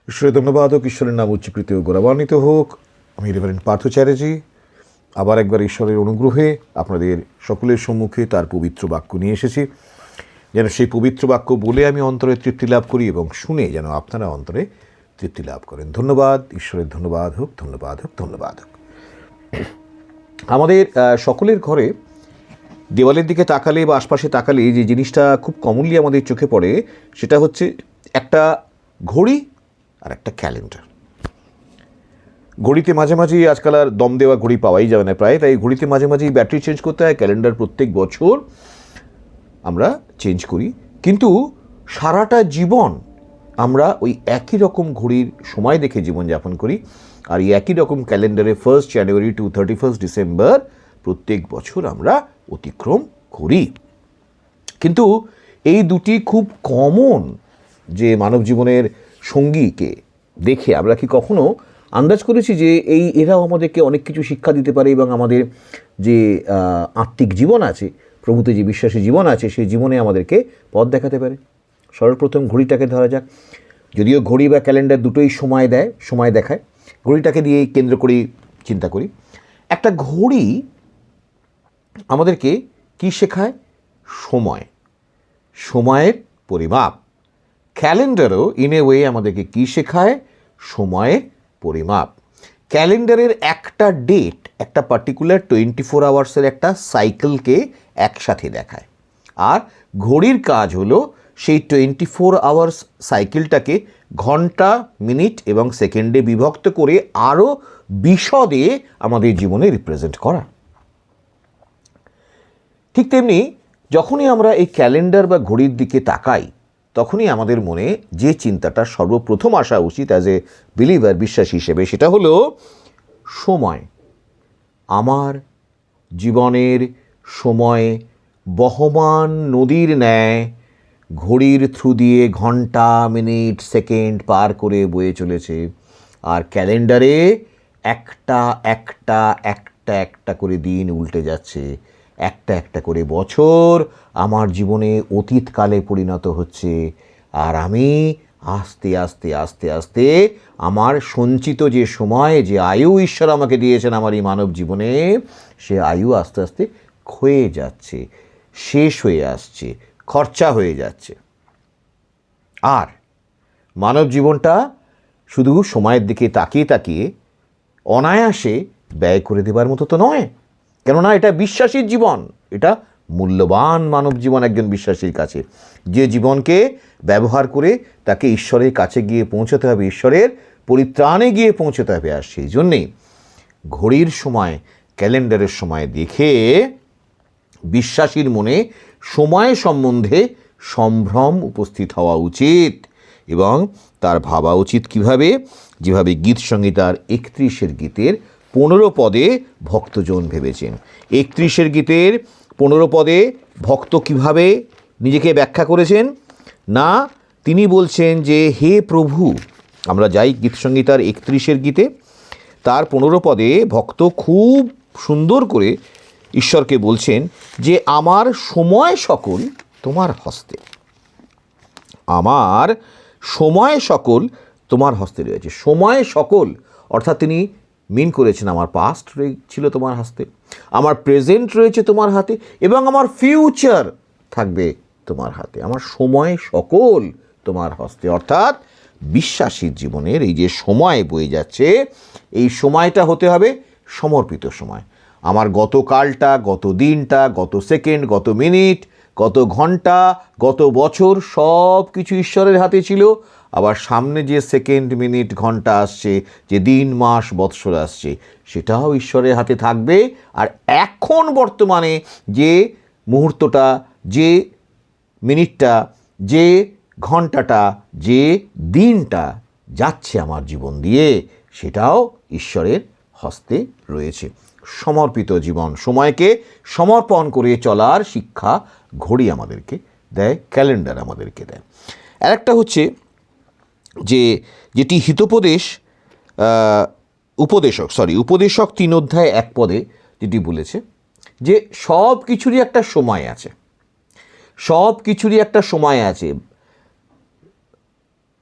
ঈশ্বরের ধন্যবাদ হোক, ঈশ্বরের নাম উচ্চকৃত ও গৌরবান্বিত হোক। আমি রেভারেন্ড পার্থ চ্যাটার্জি আবার একবার ঈশ্বরের অনুগ্রহে আপনাদের সকলের সম্মুখে তার পবিত্র বাক্য নিয়ে এসেছি, যেন সেই পবিত্র বাক্য বলে আমি অন্তরে তৃপ্তি লাভ করি এবং শুনে যেন আপনারা অন্তরে তৃপ্তি লাভ করেন। ধন্যবাদ, ঈশ্বরের ধন্যবাদ হোক, ধন্যবাদ হোক, ধন্যবাদ হোক। আমাদের সকলের ঘরে দেওয়ালের দিকে তাকালে বা আশপাশে তাকালে যে জিনিসটা খুব কমনলি আমাদের চোখে পড়ে সেটা হচ্ছে একটা ঘড়ি আর একটা ক্যালেন্ডার। ঘড়িতে মাঝে মাঝেই আজকাল আর দম দেওয়া ঘড়ি পাওয়াই যাবে না প্রায়, তাই ঘড়িতে মাঝে মাঝেই ব্যাটারি চেঞ্জ করতে হয়। ক্যালেন্ডার প্রত্যেক বছর আমরা চেঞ্জ করি, কিন্তু সারাটা জীবন আমরা ওই একই রকম ঘড়ির সময় দেখে জীবনযাপন করি। আর এই একই রকম ক্যালেন্ডারে 1 জানুয়ারি টু 31 ডিসেম্বর প্রত্যেক বছর আমরা অতিক্রম করি। কিন্তু এই দুটি খুব কমন যে মানব জীবনের সঙ্গীকে দেখে আমরা কি কখনো আন্দাজ করেছি যে এরাও আমাদেরকে অনেক কিছু শিক্ষা দিতে পারে এবং আমাদের যে আত্মিক জীবন আছে, প্রভুতে যে বিশ্বাসী জীবন আছে, সেই জীবনে আমাদেরকে পথ দেখাতে পারে? সর্বপ্রথম ঘড়িটাকে ধরা যাক। যদিও ঘড়ি বা ক্যালেন্ডার দুটোই সময় দেখায়, ঘড়িটাকে দিয়ে কেন্দ্র করি চিন্তা করি। একটা ঘড়ি আমাদেরকে কি শেখায়? সময়ের পরিমাপ। ক্যালেন্ডারও ইন এ ওয়ে আমাদেরকে কি শেখায়? সময়ের পরিমাপ। ক্যালেন্ডারের একটা ডেট, একটা পার্টিকুলার 24 আওয়ার্সের একটা সাইকেলকে একসাথে দেখায়, আর ঘড়ির কাজ হলো সেই 24 আওয়ার্স সাইকেলটাকে ঘন্টা, মিনিট এবং সেকেন্ডে বিভক্ত করে আরও বিশদে আমাদের জীবনে রিপ্রেজেন্ট করা। ঠিক তেমনি যখনই আমরা এই ক্যালেন্ডার বা ঘড়ির দিকে তাকাই, তখনই আমাদের মনে যে চিন্তাটা সর্বপ্রথম আসা উচিত অ্যাজ এ বিলিভার, বিশ্বাসী হিসেবে, সেটা হলো সময়। আমার জীবনের সময় বহমান নদীর ন্যায় ঘড়ির থ্রু দিয়ে ঘন্টা, মিনিট, সেকেন্ড পার করে বয়ে চলেছে, আর ক্যালেন্ডারে একটা একটা একটা একটা করে দিন উল্টে যাচ্ছে, একটা একটা করে বছর আমার জীবনে অতীতকালে পরিণত হচ্ছে, আর আমি আস্তে আস্তে আস্তে আস্তে আমার সঞ্চিত যে সময়, যে আয়ু ঈশ্বর আমাকে দিয়েছেন আমার এই মানব জীবনে, সে আয়ু আস্তে আস্তে ক্ষয়ে যাচ্ছে, শেষ হয়ে আসছে, খরচা হয়ে যাচ্ছে। আর মানব জীবনটা শুধু সময়ের দিকে তাকিয়ে তাকিয়ে অনায়াসে ব্যয় করে দেবার মতো তো নয়, কেননা এটা বিশ্বাসীর জীবন, এটা মূল্যবান মানব জীবন একজন বিশ্বাসীর কাছে, যে জীবনকে ব্যবহার করে তাকে ঈশ্বরের কাছে গিয়ে পৌঁছতে হবে, ঈশ্বরের পরিত্রাণে গিয়ে পৌঁছতে হবে। আর সেই জন্যেই ঘড়ির সময়, ক্যালেন্ডারের সময় দেখে বিশ্বাসীর মনে সময় সম্বন্ধে সম্ভ্রম উপস্থিত হওয়া উচিত, এবং তার ভাবা উচিত কিভাবে? যেভাবে গীত সংহিতার 31 গীতের 15 পদে ভক্তজন ভেবেছেন। 31 গীতের 15 পদে ভক্ত কিভাবে নিজেকে ব্যাখ্যা করেছেন? না, তিনি বলছেন যে হে প্রভু, আমরা যাই গীত সংহিতার 31 গীতে, তার 15 পদে ভক্ত খুব সুন্দর করে ঈশ্বরকে বলছেন যে আমার সময় সকল তোমার হস্তে, আমার সময় সকল তোমার হস্তে রয়েছে। সময় সকল অর্থাৎ তিনি মিন করেছেন আমার পাস্ট ছিল তোমার হস্তে, আমার প্রেজেন্ট রয়েছে তোমার হাতে, এবং আমার ফিউচার থাকবে তোমার হাতে। আমার সময় সকল তোমার হস্তে, অর্থাৎ বিশ্বাসীর জীবনের এই যে সময় বয়ে যাচ্ছে, এই সময়টা হতে হবে সমর্পিত সময়। আমার গতকালটা, গত দিনটা, গত সেকেন্ড, গত মিনিট, গত ঘন্টা, গত বছর সব কিছু ঈশ্বরের হাতে ছিল। আবার সামনে যে সেকেন্ড, মিনিট, ঘন্টা আসছে, যে দিন, মাস, বৎসর আসছে, সেটাও ঈশ্বরের হাতে থাকবে। আর এখন বর্তমানে যে মুহূর্তটা, যে মিনিটটা, যে ঘন্টাটা, যে দিনটা যাচ্ছে আমার জীবন দিয়ে, সেটাও ঈশ্বরের হস্তে রয়েছে। সমর্পিত জীবন, সময়কে সমর্পণ করে চলার শিক্ষা ঘড়ি আমাদেরকে দেয়, ক্যালেন্ডার আমাদেরকে দেয়। আর একটা হচ্ছে যেটি হিতোপদেশ উপদেশক 3 অধ্যায় 1 পদে যেটি বলেছে যে সব কিছুরই একটা সময় আছে, সব কিছুরই একটা সময় আছে।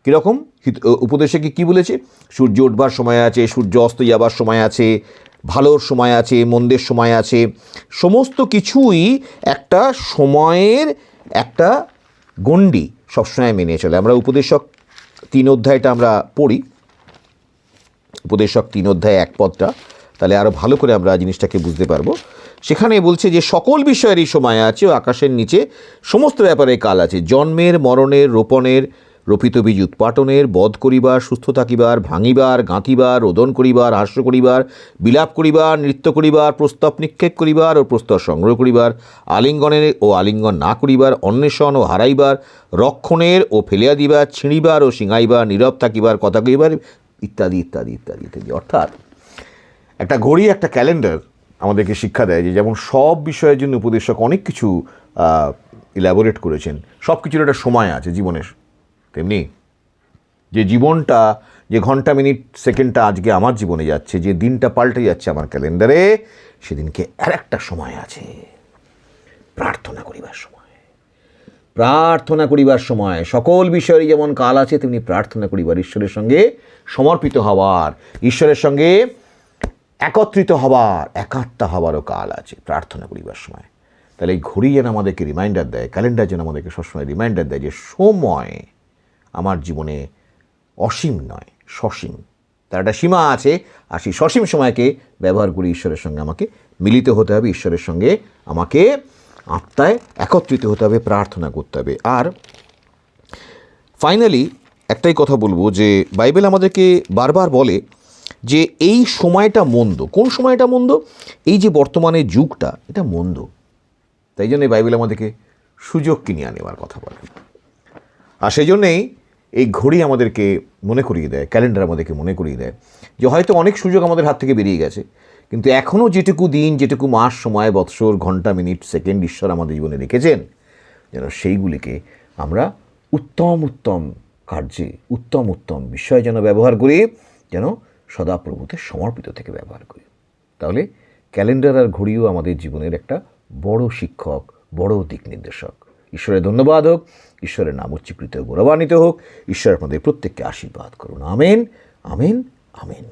কীরকম উপদেশে কি বলেছে? সূর্য উঠবার সময় আছে, সূর্য অস্ত যাবার সময় আছে, ভালোর সময় আছে, মন্দের সময় আছে, সমস্ত কিছুই একটা সময়ের একটা গণ্ডি সবসময় মেনে চলে। আমরা উপদেশক 3 অধ্যায়টা আমরা পড়ি, উপদেশক 3 অধ্যায় 1 পদটা, তাহলে আরও ভালো করে আমরা জিনিসটাকে বুঝতে পারবো। সেখানে বলছে যে সকল বিষয়েরই সময় আছে ও আকাশের নিচে সমস্ত ব্যাপারে কাল আছে, জন্মের, মরণের, রোপণের, রোপিত বীজ উৎপাটনের, বধ করিবার, সুস্থ থাকিবার, ভাঙিবার, গাঁথিবার, রোদন করিবার, হাস্য করিবার, বিলাপ করিবার, নৃত্য করিবার, প্রস্তাব নিক্ষেপ করিবার ও প্রস্তাব সংগ্রহ করিবার, আলিঙ্গনের ও আলিঙ্গন না করিবার, অন্বেষণ ও হারাইবার, রক্ষণের ও ফেলিয়া দিবার, ছিঁড়িবার ও শিঙাইবার, নীরব থাকিবার, কথা কইবার, ইত্যাদি ইত্যাদি ইত্যাদি ইত্যাদি। অর্থাৎ একটা ঘড়ি, একটা ক্যালেন্ডার আমাদেরকে শিক্ষা দেয় যে যেমন সব বিষয়ের জন্য উপদেশক অনেক কিছু ইলাবোরেট করেছেন, সব কিছুর একটা সময় আছে জীবনের, তেমনি যে জীবনটা, যে ঘন্টা, মিনিট, সেকেন্ডটা আজকে আমার জীবনে যাচ্ছে, যে দিনটা পাল্টে যাচ্ছে আমার ক্যালেন্ডারে, সেদিনকে আর একটা সময় আছে, প্রার্থনা করিবার সময়। প্রার্থনা করিবার সময় সকল বিষয়েরই যেমন কাল আছে, তেমনি প্রার্থনা করিবার, ঈশ্বরের সঙ্গে সমর্পিত হওয়ার, ঈশ্বরের সঙ্গে একত্রিত হবার, একাত্মা হবারও কাল আছে প্রার্থনা করিবার সময়। তাহলে এই ঘড়ি যেন আমাদেরকে রিমাইন্ডার দেয়, ক্যালেন্ডার যেন আমাদেরকে সবসময় রিমাইন্ডার দেয় যে সময় আমার জীবনে অসীম নয়, সসীম, তার একটা সীমা আছে। আর সেই সসীম সময়কে ব্যবহার করে ঈশ্বরের সঙ্গে আমাকে মিলিত হতে হবে, ঈশ্বরের সঙ্গে আমাকে আত্মায় একত্রিত হতে হবে, প্রার্থনা করতে হবে। আর ফাইনালি একটাই কথা বলবো যে বাইবেল আমাদেরকে বারবার বলে যে এই সময়টা মন্দ। কোন সময়টা মন্দ? এই যে বর্তমানের যুগটা, এটা মন্দ। তাই জন্যই বাইবেল আমাদেরকে সুযোগ কিনিয়ে নেওয়ার কথা বলে। আর সেই জন্যেই এই ঘড়ি আমাদেরকে মনে করিয়ে দেয়, ক্যালেন্ডার আমাদেরকে মনে করিয়ে দেয় যে হয়তো অনেক সুযোগ আমাদের হাত থেকে বেরিয়ে গেছে, কিন্তু এখনও যেটুকু দিন, যেটুকু মাস, সময়, বৎসর, ঘন্টা, মিনিট, সেকেন্ড ঈশ্বর আমাদের জীবনে রেখেছেন, যেন সেইগুলিকে আমরা উত্তম উত্তম কার্যে, উত্তম উত্তম বিষয় যেন ব্যবহার করি, যেন সদাপ্রভুতে সমর্পিত থেকে ব্যবহার করি। তাহলে ক্যালেন্ডার আর ঘড়িও আমাদের জীবনের একটা বড় শিক্ষক, বড় দিক নির্দেশক। ঈশ্বরের ধন্যবাদ হোক, ঈশ্বরের নাম উচ্চীকৃত, গৌরবান্বিত হোক। ঈশ্বর আপনাদের প্রত্যেককে আশীর্বাদ করুন। Amen, amen, amen.